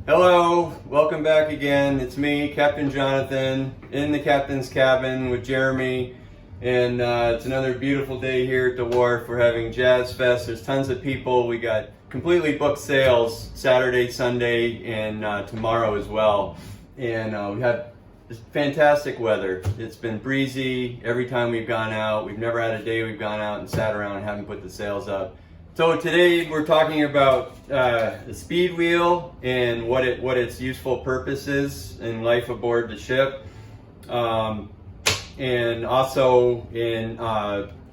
Hello, welcome back again. It's me, Captain Jonathan, in the captain's cabin with Jeremy, and it's another beautiful day here at the wharf. We're having Jazz Fest. There's tons of people. We got completely booked sales Saturday, Sunday, and tomorrow as well. And we have this fantastic weather. It's been breezy every time we've gone out. We've never had a day we've gone out and sat around and haven't put the sails up. So today we're talking about the speed wheel and what its useful purpose is in life aboard the ship, and also in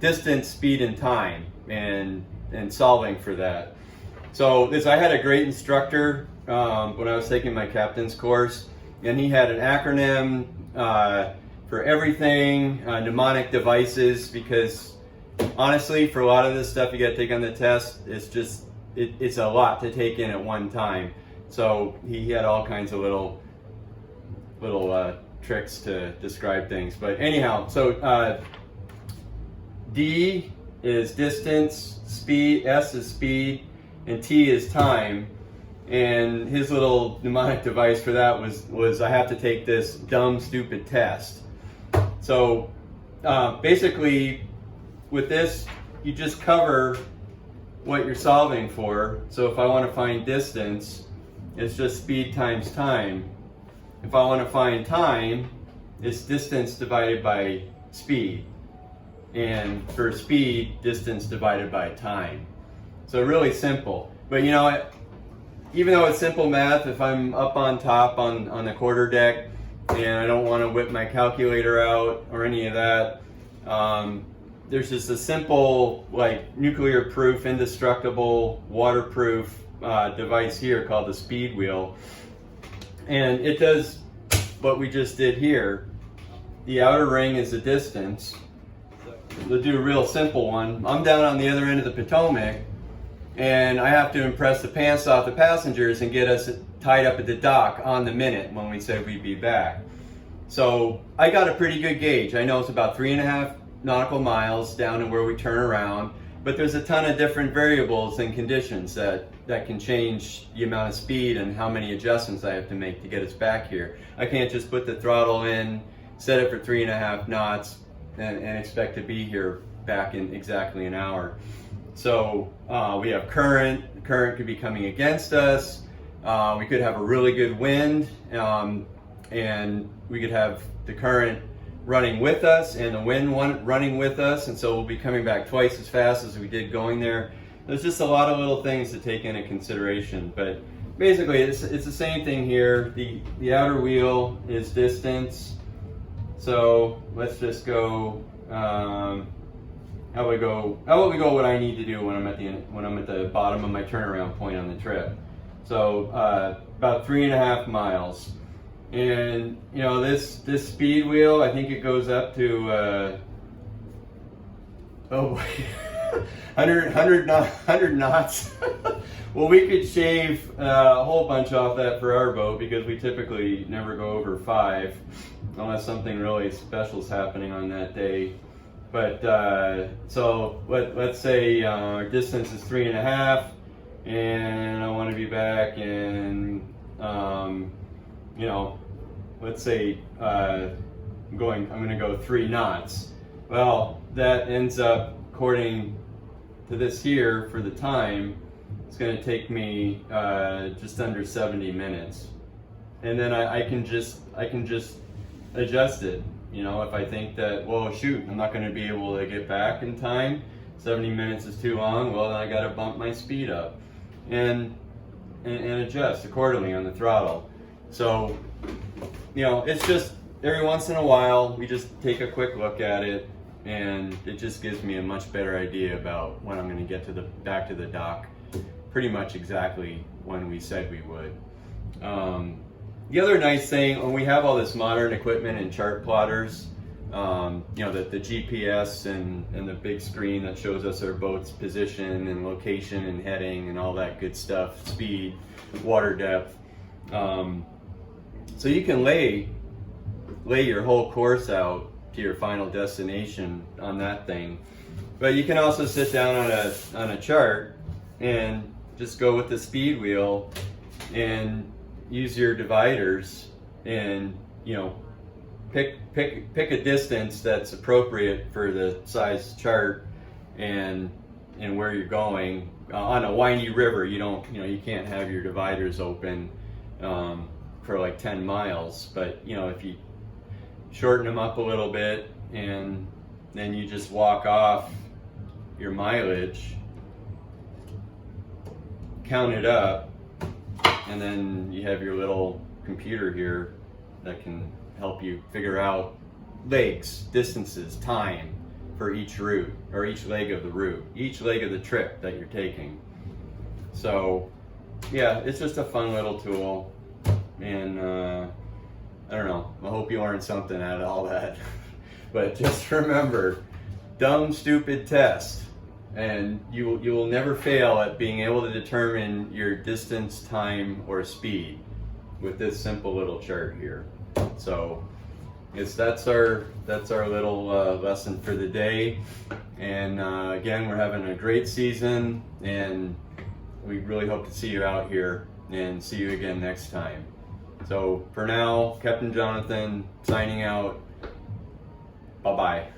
distance, speed, and time, and solving for that. So I had a great instructor when I was taking my captain's course, and he had an acronym for everything, mnemonic devices, because honestly, for a lot of this stuff you got to take on the test, it's a lot to take in at one time. So he had all kinds of little tricks to describe things. But anyhow, so D is distance, speed, S is speed, and T is time. And his little mnemonic device for that was I have to take this dumb, stupid test. So basically, with this, you just cover what you're solving for. So if I want to find distance, it's just speed times time. If I want to find time, it's distance divided by speed. And for speed, distance divided by time. So really simple. But you know, even though it's simple math, if I'm up on top on the quarter deck and I don't want to whip my calculator out or any of that, there's just a simple, like, nuclear proof, indestructible, waterproof device here called the speed wheel. And it does what we just did here. The outer ring is the distance. We'll do a real simple one. I'm down on the other end of the Potomac, and I have to impress the pants off the passengers and get us tied up at the dock on the minute when we said we'd be back. So I got a pretty good gauge. I know it's about 3.5 nautical miles down to where we turn around, but there's a ton of different variables and conditions that can change the amount of speed and how many adjustments I have to make to get us back here. I can't just put the throttle in, set it for 3.5 knots, and expect to be here back in exactly an hour. So we have current. The current could be coming against us. We could have a really good wind, and we could have the current running with us and the wind running with us, and so we'll be coming back twice as fast as we did going there. There's just a lot of little things to take into consideration, but basically it's the same thing here. The outer wheel is distance. So let's just go. How about we go what I need to do when I'm at the bottom of my turnaround point on the trip. So about 3.5 miles. And you know, this speed wheel, I think it goes up to 100 knots. Well, we could shave a whole bunch off that for our boat, because we typically never go over 5 unless something really special is happening on that day. But so let's say our distance is 3.5, and I want to be back in you know, let's say I'm going to go 3 knots. Well, that ends up, according to this here, for the time, it's going to take me just under 70 minutes. And then I can just adjust it. You know, if I think that, well, shoot, I'm not going to be able to get back in time, 70 minutes is too long, well, then I got to bump my speed up and adjust accordingly on the throttle. So, you know, it's just every once in a while we just take a quick look at it, and it just gives me a much better idea about when I'm going to get back to the dock, pretty much exactly when we said we would. The other nice thing, when we have all this modern equipment and chart plotters, you know, the GPS and the big screen that shows us our boat's position and location and heading and all that good stuff, speed, water depth. So you can lay your whole course out to your final destination on that thing. But you can also sit down on a chart and just go with the speed wheel, and use your dividers and, you know, pick a distance that's appropriate for the size chart and where you're going. On a windy river, you can't have your dividers open for like 10 miles, but if you shorten them up a little bit and then you just walk off your mileage, count it up, and then you have your little computer here that can help you figure out legs, distances, time for each route, or each leg of the route, each leg of the trip that you're taking. So yeah, it's just a fun little tool, and I don't know, I hope you learned something out of all that. But just remember, dumb, stupid test, and you will never fail at being able to determine your distance, time, or speed with this simple little chart here. So that's our little lesson for the day. And again, we're having a great season, and we really hope to see you out here and see you again next time. So for now, Captain Jonathan signing out. Bye-bye.